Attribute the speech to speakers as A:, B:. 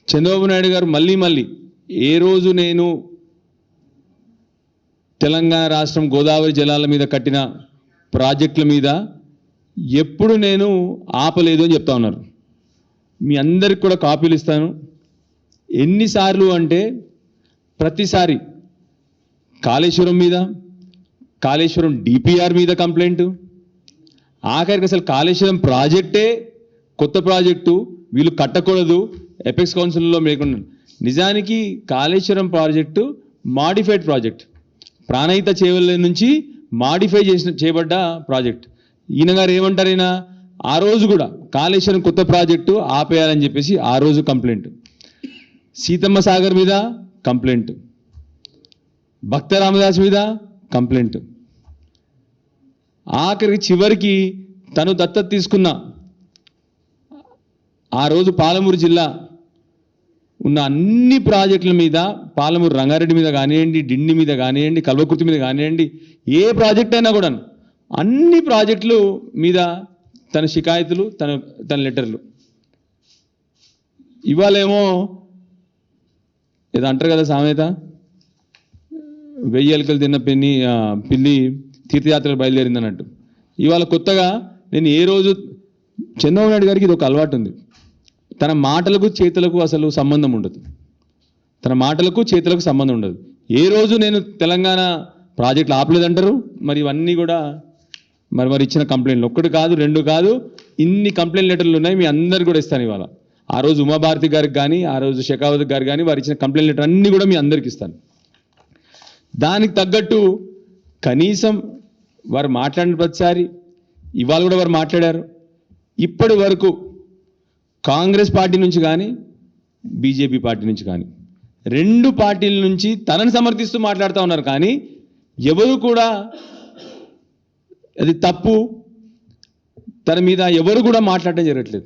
A: చంద్రబాబు నాయుడు గారు మళ్ళీ ఏ రోజు నేను తెలంగాణ రాష్ట్రం గోదావరి జలాల మీద కట్టిన ప్రాజెక్టుల మీద ఎప్పుడు నేను ఆపలేదు అని చెప్తా ఉన్నారు. మీ అందరికి కూడా కాపీలు ఇస్తాను. ఎన్నిసార్లు అంటే ప్రతిసారి కాళేశ్వరం మీద, కాళేశ్వరం డిపిఆర్ మీద కంప్లైంట్, ఆఖరికి అసలు కాళేశ్వరం ప్రాజెక్టే కొత్త ప్రాజెక్టు, వీళ్ళు కట్టకూడదు, ఎపెక్స్ కౌన్సిల్లో లేకుండా. నిజానికి Kaleshwaram project modified project, Pranahita Chevella నుంచి మాడిఫై చేయబడ్డ ప్రాజెక్ట్. ఈయన గారు ఏమంటారు, ఈయన ఆ రోజు కూడా కాళేశ్వరం కొత్త ప్రాజెక్టు ఆపేయాలని చెప్పేసి ఆ రోజు కంప్లైంట్, సీతమ్మ సాగర్ మీద కంప్లైంట్, భక్త రామదాస్ మీద కంప్లైంట్, ఆఖరికి చివరికి తను దత్తత తీసుకున్న ఆ రోజు పాలమూరు జిల్లా ఉన్న అన్ని ప్రాజెక్టుల మీద, పాలమూరు రంగారెడ్డి మీద కానివ్వండి, డిండి మీద కానివ్వండి, కల్వకుర్తి మీద కానివ్వండి, ఏ ప్రాజెక్ట్ అయినా కూడా అన్ని ప్రాజెక్టులు మీద తన షికాయతులు, తన లెటర్లు. ఇవాళేమో ఏదో అంటారు కదా సామెత, 1000 ఎలుకలు తిన్న పిల్లి తీర్థయాత్రలు బయలుదేరింది అన్నట్టు. ఇవాళ కొత్తగా నేను ఏ రోజు చంద్రబాబు నాయుడు గారికి ఇది ఒక అలవాటు ఉంది, తన మాటలకు చేతులకు అసలు సంబంధం ఉండదు. తన మాటలకు చేతులకు సంబంధం ఉండదు. ఏ రోజు నేను తెలంగాణ ప్రాజెక్టులు ఆపలేదంటారు. మరి ఇవన్నీ కూడా మరి ఇచ్చిన కంప్లైంట్లు ఒక్కటి కాదు, 2 కాదు, ఇన్ని కంప్లైంట్ లెటర్లు ఉన్నాయి. మీ అందరు కూడా ఇస్తాను ఇవాళ. ఆ రోజు ఉమాభారతి గారికి కానీ, ఆ రోజు షెకావత్ గారు కానీ వారు ఇచ్చిన కంప్లైంట్ లెటర్ అన్నీ కూడా మీ అందరికి ఇస్తాను. దానికి తగ్గట్టు కనీసం వారు మాట్లాడిన ప్రతిసారి ఇవాళ కూడా వారు మాట్లాడారు. ఇప్పటి వరకు కాంగ్రెస్ పార్టీ నుంచి కానీ, బీజేపీ పార్టీ నుంచి కానీ, 2 పార్టీల నుంచి తనను సమర్థిస్తూ మాట్లాడుతూ ఉన్నారు. కానీ ఎవరు కూడా అది తప్పు, తన మీద ఎవరు కూడా మాట్లాడటం జరగట్లేదు.